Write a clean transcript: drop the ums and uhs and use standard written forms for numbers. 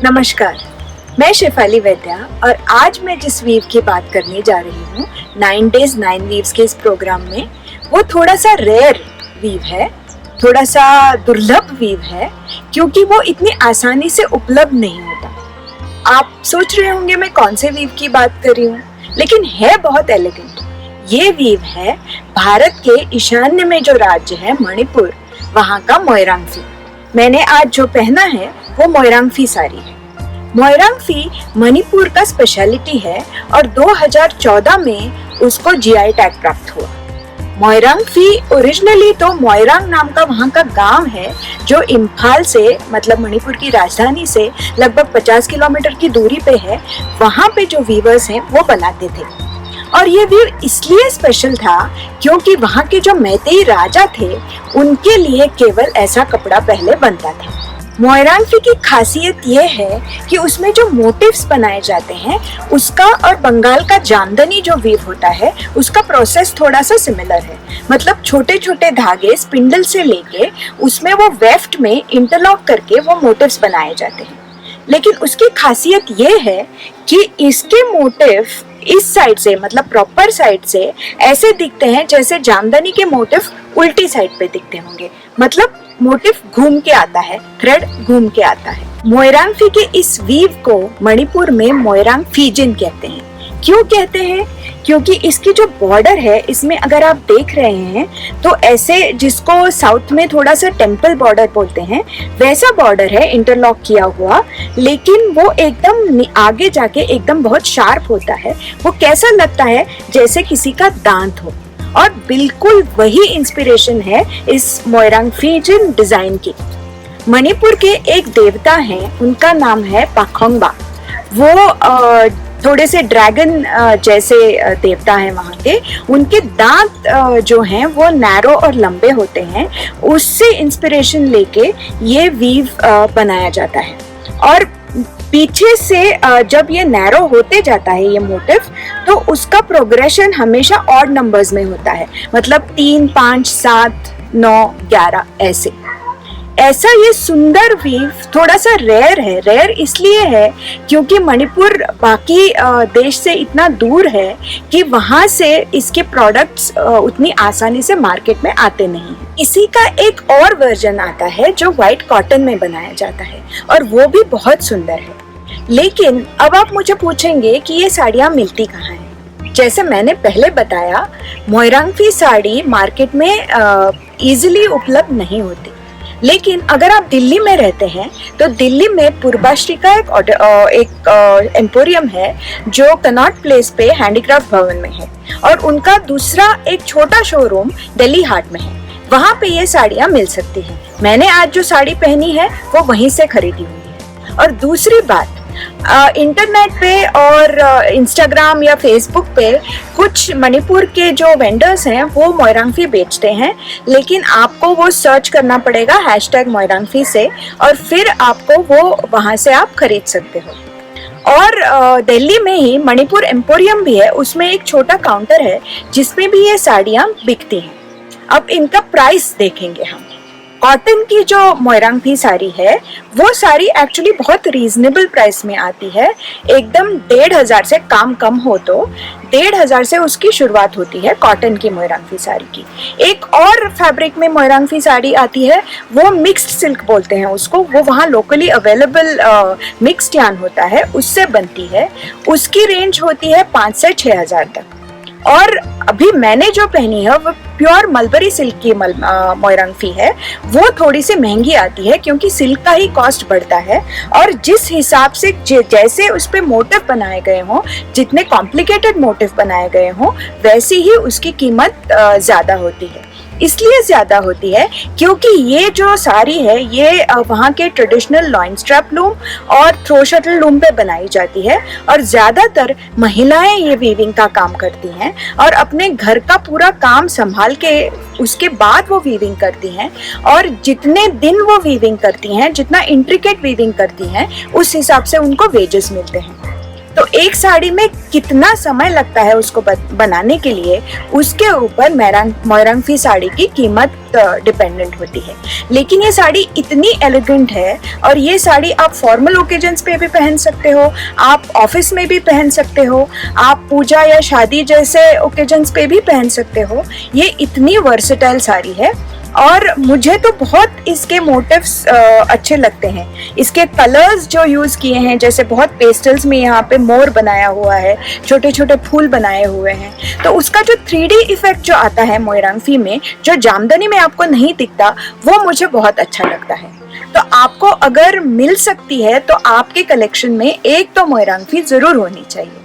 नमस्कार, मैं शेफाली वैद्या और आज मैं जिस वीव की बात करने जा रही हूँ 9 days 9 वीव्स के इस प्रोग्राम में, वो थोड़ा सा रेयर वीव है, थोड़ा सा दुर्लभ वीव है, क्योंकि वो इतनी आसानी से उपलब्ध नहीं होता। आप सोच रहे होंगे मैं कौन से वीव की बात कर रही हूँ, लेकिन है बहुत एलिगेंट। ये वीव है भारत के ईशान्य में जो राज्य है मणिपुर, वहाँ का मोइरांग फी। मैंने आज जो पहना है वो मोइरांग फी साड़ी है। मोइरांग फी मणिपुर का स्पेशलिटी है और 2014 में उसको जीआई टैग प्राप्त हुआ। मोइरांग फी ओरिजिनली तो मोइरांग नाम का वहाँ का गांव है, जो इम्फाल से मतलब मणिपुर की राजधानी से लगभग 50 किलोमीटर की दूरी पे है। वहाँ पे जो वीवर्स हैं वो बनाते थे और ये वीव इसलिए स्पेशल था क्योंकि वहाँ के जो मैतेई राजा थे उनके लिए केवल ऐसा कपड़ा पहले बनता था। मोइरांग फी की खासियत ये है कि उसमें जो मोटिव्स बनाए जाते हैं उसका और बंगाल का जामदनी जो वीव होता है उसका प्रोसेस थोड़ा सा सिमिलर है। मतलब छोटे छोटे धागे स्पिंडल से लेके उसमें वो वेफ्ट में इंटरलॉक करके वो मोटिव्स बनाए जाते हैं। लेकिन उसकी खासियत ये है कि इसके मोटिव इस साइड से मतलब प्रॉपर साइड से ऐसे दिखते हैं जैसे जामदनी के मोटिव उल्टी साइड पे दिखते होंगे। मतलब मोटिव घूम के आता है, थ्रेड घूम के आता है। मोइरांग फी के इस वीव को मणिपुर में मोइरांग फीजिन कहते हैं। क्यों कहते हैं? क्योंकि इसकी जो बॉर्डर है इसमें अगर आप देख रहे हैं तो ऐसे, जिसको साउथ में थोड़ा सा टेम्पल बॉर्डर बोलते हैं, वैसा बॉर्डर है इंटरलॉक किया हुआ, लेकिन वो एकदम आगे जाके एकदम बहुत शार्प होता है। वो कैसा लगता है? जैसे किसी का दांत हो। और बिल्कुल वही इंस्पिरेशन है इस मोइरांग फीजिन डिजाइन की। मणिपुर के एक देवता हैं, उनका नाम है पाखोंगबा। वो थोड़े से ड्रैगन जैसे देवता हैं वहाँ के। उनके दांत जो हैं वो नैरो और लंबे होते हैं। उससे इंस्पिरेशन लेके ये वीव बनाया जाता है। और पीछे से जब ये नैरो होते जाता है ये मोटिव, तो उसका प्रोग्रेशन हमेशा ऑड नंबर्स में होता है। मतलब 3, 5, 7, 9, 11 ऐसा ये सुंदर वीव थोड़ा सा रेयर है। रेयर इसलिए है क्योंकि मणिपुर बाकी देश से इतना दूर है कि वहाँ से इसके प्रोडक्ट्स उतनी आसानी से मार्केट में आते नहीं हैं। इसी का एक और वर्जन आता है जो व्हाइट कॉटन में बनाया जाता है और वो भी बहुत सुंदर है। लेकिन अब आप मुझे पूछेंगे कि ये साड़ियाँ मिलती कहाँ हैं? जैसे मैंने पहले बताया, मोइरांग फी साड़ी मार्केट में इजीली उपलब्ध नहीं होती। लेकिन अगर आप दिल्ली में रहते हैं तो दिल्ली में पूर्वाश्री का एक एम्पोरियम है जो कनॉट प्लेस पे हैंडीक्राफ्ट भवन में है, और उनका दूसरा एक छोटा शोरूम दिल्ली हाट में है। वहाँ पे ये साड़ियाँ मिल सकती हैं। मैंने आज जो साड़ी पहनी है वो वहीं से खरीदी हुई है। और दूसरी बात, इंटरनेट पे और इंस्टाग्राम या फेसबुक पे कुछ मणिपुर के जो वेंडर्स हैं वो मोइरांग फी बेचते हैं, लेकिन आपको वो सर्च करना पड़ेगा #मोइरांग फी से, और फिर आपको वो वहाँ से आप खरीद सकते हो। और दिल्ली में ही मणिपुर एम्पोरियम भी है, उसमें एक छोटा काउंटर है जिसमें भी ये साड़ियाँ बिकती हैं। अब इनका प्राइस देखेंगे हम। कॉटन की जो मोइरांग फी साड़ी है वो साड़ी एक्चुअली बहुत रीजनेबल प्राइस में आती है। एकदम 1,500 से कम हो तो 1,500 से उसकी शुरुआत होती है कॉटन की मोइरांग फी साड़ी की। एक और फैब्रिक में मोइरांग फी साड़ी आती है, वो मिक्स्ड सिल्क बोलते हैं उसको। वो वहाँ लोकली अवेलेबल मिक्स्ड यार्न होता है, उससे बनती है। उसकी रेंज होती है 5 से 6,000 तक। और अभी मैंने जो पहनी है वो प्योर मलबरी सिल्क की मोइरांग फी है। वो थोड़ी सी महंगी आती है क्योंकि सिल्क का ही कॉस्ट बढ़ता है, और जिस हिसाब से जैसे उस पे मोटिव बनाए गए हों, जितने कॉम्प्लिकेटेड मोटिव बनाए गए हों, वैसी ही उसकी कीमत ज़्यादा होती है। इसलिए ज़्यादा होती है क्योंकि ये जो साड़ी है ये वहाँ के ट्रेडिशनल लॉइन स्ट्रैप लूम और थ्रो शटल लूम पे बनाई जाती है, और ज़्यादातर महिलाएं ये वीविंग का काम करती हैं और अपने घर का पूरा काम संभाल के उसके बाद वो वीविंग करती हैं। और जितने दिन वो वीविंग करती हैं, जितना इंट्रिकेट वीविंग करती हैं, उस हिसाब से उनको वेजेस मिलते हैं। तो एक साड़ी में कितना समय लगता है उसको बनाने के लिए, उसके ऊपर मोइरांगफी साड़ी की कीमत डिपेंडेंट होती है। लेकिन ये साड़ी इतनी एलिगेंट है, और ये साड़ी आप फॉर्मल ओकेजन्स पे भी पहन सकते हो, आप ऑफिस में भी पहन सकते हो, आप पूजा या शादी जैसे ओकेजन्स पे भी पहन सकते हो। ये इतनी वर्सेटाइल साड़ी है, और मुझे तो बहुत इसके मोटिव्स अच्छे लगते हैं। इसके कलर्स जो यूज़ किए हैं, जैसे बहुत पेस्टल्स में यहाँ पे मोर बनाया हुआ है, छोटे छोटे फूल बनाए हुए हैं, तो उसका जो 3D इफेक्ट जो आता है मोइरांगफी में, जो जामदानी में आपको नहीं दिखता, वो मुझे बहुत अच्छा लगता है। तो आपको अगर मिल सकती है तो आपके कलेक्शन में एक तो मोइरांगफी ज़रूर होनी चाहिए।